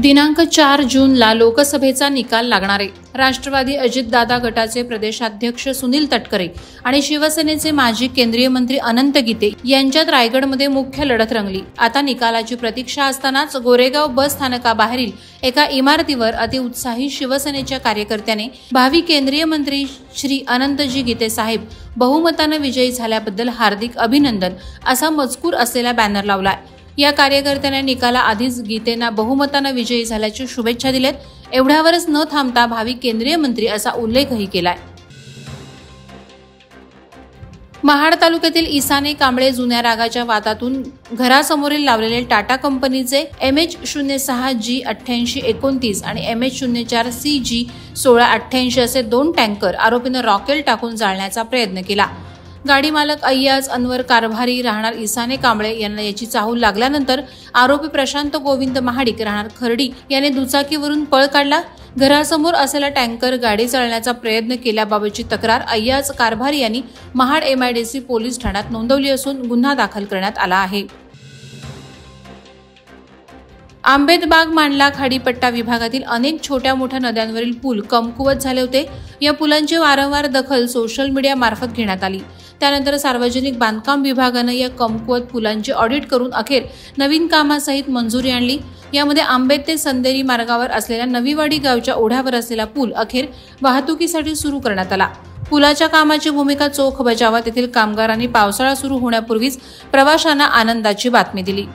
दिनांक 4 जूनला लोकसभेचा निकाल लागणार आहे। राष्ट्रवादी अजितदादा गटाचे प्रदेशाध्यक्ष सुनील तटकरे आणि शिवसेनेचे माजी केंद्रीय मंत्री अनंत गीते यांच्यात रायगडमध्ये मुख्य लढत रंगली। आता निकालाची प्रतीक्षा असतानाच गोरेगाव बस स्थानकाबाहेरील एका इमारतीवर अतिउत्साही शिवसेनेच्या कार्यकर्त्याने भावी केंद्रीय मंत्री श्री अनंतजी गीते साहेब बहुमताने विजयी झाल्याबद्दल हार्दिक अभिनंदन असा मजकूर असलेला बॅनर लावलाय। या कार्यकर्त्याने निकाला आधीच गीतेंना बहुमताने विजयी झाल्याची शुभेच्छा दिल्यात। एवढ्यावरच न थांबता भावी केंद्रीय मंत्री असा उल्लेखही केलाय। महाड तालुक्यातील इसाने कांबळे जुन्या रागाच्या वादातून घरासमोरील लावलेले टाटा कंपनीचे MH06G8829 आणि MH04CG1688 असे 2 टँकर आरोपीने रॉकेल टाकून जाळण्याचा प्रयत्न केला। गाडी मालक अय्याज अनवर कारभारी राहणार इसाने कांबळे यांना याची चाहूल लागल्यानंतर आरोपी प्रशांत गोविंद महाडिक राहणार खर्डी याने दुचाकीवरून पळ काढला। घरासमोर असलेला टँकर गाडी चालण्याचा प्रयत्न केल्याबाबतची तक्रार अय्याज कारभारी यांनी महाड MIDC पोलीस ठाण्यात नोंदवली असून गुन्हा दाखल करण्यात आला आहे। आंबेदबाग मांडला खाडीपट्टा विभागातील अनेक छोट्या मोठ्या नद्यांवरील पूल कमकुवत झाले होते। या पुलांची वारंवार दखल सोशल मीडिया मार्फत घेण्यात आली। त्यानंतर सार्वजनिक बांधकाम विभागाने या कमकुवत पुलांची ऑडिट करून अखेर नवीन कामासहित मंजुरी आणली। यामध्ये आंबेद ते संदेरी मार्गावर असलेल्या नवीवाडी गावच्या ओढ्यावर असलेला पूल अखेर वाहतुकीसाठी सुरू करण्यात आला। पुलाच्या कामाची भूमिका चोख बजावत येथील कामगारांनी पावसाळा सुरू होण्यापूर्वीच प्रवाशांना आनंदाची बातमी दिली।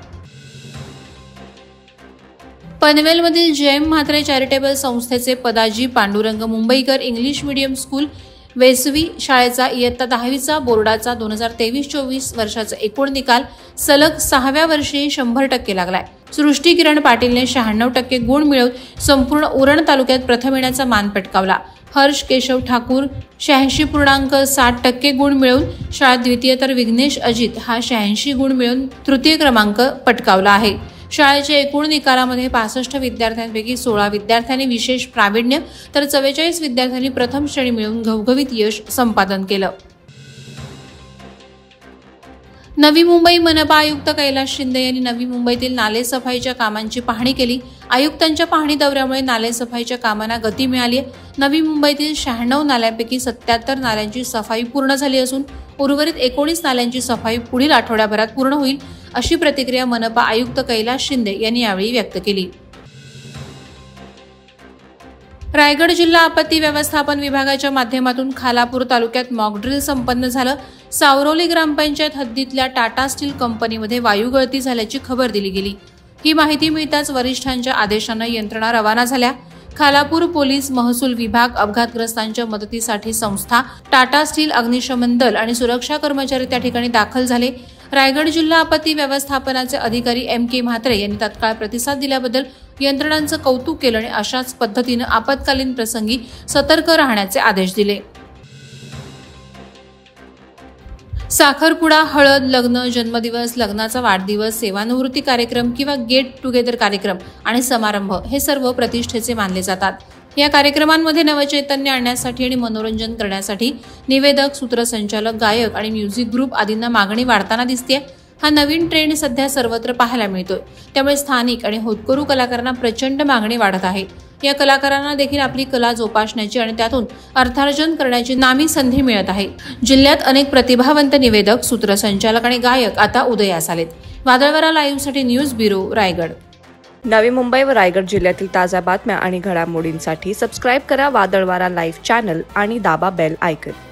पनवेलमधील JM म्हात्रे चॅरिटेबल संस्थेचे पदाजी पांडुरंग मुंबईकर इंग्लिश मीडियम स्कूल वेसवी शाळेचा इयत्ता 10वीचा बोर्डाचा 2023-24 वर्षाचा एकूण निकाल सलग 6व्या वर्षी 100% लागलाय। सृष्टी किरण पाटीलने 96% गुण मिळवून संपूर्ण उरण तालुक्यात प्रथम येण्याचा मान पटकावला। हर्ष केशव ठाकूर 86.60% गुण मिळवून शाळेत द्वितीय तर विघ्नेश अजित हा 86 गुण मिळवून तृतीय क्रमांक पटकावला आहे। शाळेच्या एकूण निकालामध्ये 65 विद्यार्थ्यांपैकी 16 विद्यार्थ्यांनी विशेष प्रावीण्य तर 44 विद्यार्थ्यांनी प्रथम श्रेणी मिळवून घवघवीत यश संपादन केलं। नवी मुंबई मनपा आयुक्त कैलास शिंदे यांनी नवी मुंबईतील नाले सफाईच्या कामांची पाहणी केली। आयुक्तांच्या पाहणी दौऱ्यामुळे नाले सफाईच्या कामांना गती मिळाली आहे। नवी मुंबईतील 96 नाल्यांपैकी 77 नाल्यांची सफाई पूर्ण झाली असून उर्वरित 19 नाल्यांची सफाई पुढील आठवड्याभरात पूर्ण होईल अशी प्रतिक्रिया मनपा आयुक्त कैलास शिंदे यांनी यावेळी व्यक्त केली। रायगड जिल्हा आपत्ती व्यवस्थापन विभागाच्या माध्यमातून खालापूर तालुक्यात मॉकड्रिल संपन्न झालं। सावरोली ग्रामपंचायत हद्दीतल्या टाटा स्टील कंपनीमध्ये वायू गळती झाल्याची खबर दिली गेली। ही माहिती मिळताच वरिष्ठांच्या आदेशाने यंत्रणा रवाना झाल्या। खालापूर पोलीस, महसूल विभाग, अपघातग्रस्तांच्या मदतीसाठी संस्था, टाटा स्टील, अग्निशमन दल आणि सुरक्षा कर्मचारी त्या ठिकाणी दाखल झाले। रायगड जिल्हा आपत्ती व्यवस्थापनाचे अधिकारी MK म्हात्रे यांनी तत्काळ प्रतिसाद दिल्याबद्दल यंत्रणांचं कौतुक केलं आणि अशाच पद्धतीने आपत्कालीन प्रसंगी सतर्क राहण्याचे आदेश दिले। साखरपुडा, हळद, लग्न, जन्मदिवस, लग्नाचा वाढदिवस, सेवानिवृत्ती कार्यक्रम किंवा गेट टुगेदर कार्यक्रम आणि समारंभ हे सर्व प्रतिष्ठेचे मानले जातात। या कार्यक्रमांमध्ये नवचैतन्य आणण्यासाठी आणि मनोरंजन करण्यासाठी निवेदक, सूत्रसंचालक, गायक आणि म्युझिक ग्रुप आदींना मागणी वाढताना दिसते। हा नवीन ट्रेंड सध्या सर्वत्र पाहायला मिळतोय। त्यामुळे स्थानिक आणि होतकरू कलाकारांना प्रचंड मागणी वाढत आहे। या कलाकारांना देखील आपली कला जोपासण्याची आणि त्यातून अर्थार्जन करण्याची नामी संधी मिळत आहे। जिल्ह्यात अनेक प्रतिभावंत निवेदक, सूत्रसंचालक आणि गायक आता उदयास आलेत। वादळवारा लाईव्हसाठी न्यूज ब्युरो, रायगड। नवी मुंबई व रायगड जिल्ह्यातील ताज्या बातम्या आणि घडामोडींसाठी सबस्क्राईब करा वादळवारा लाईव्ह चॅनल आणि दाबा बेल आयकॉन।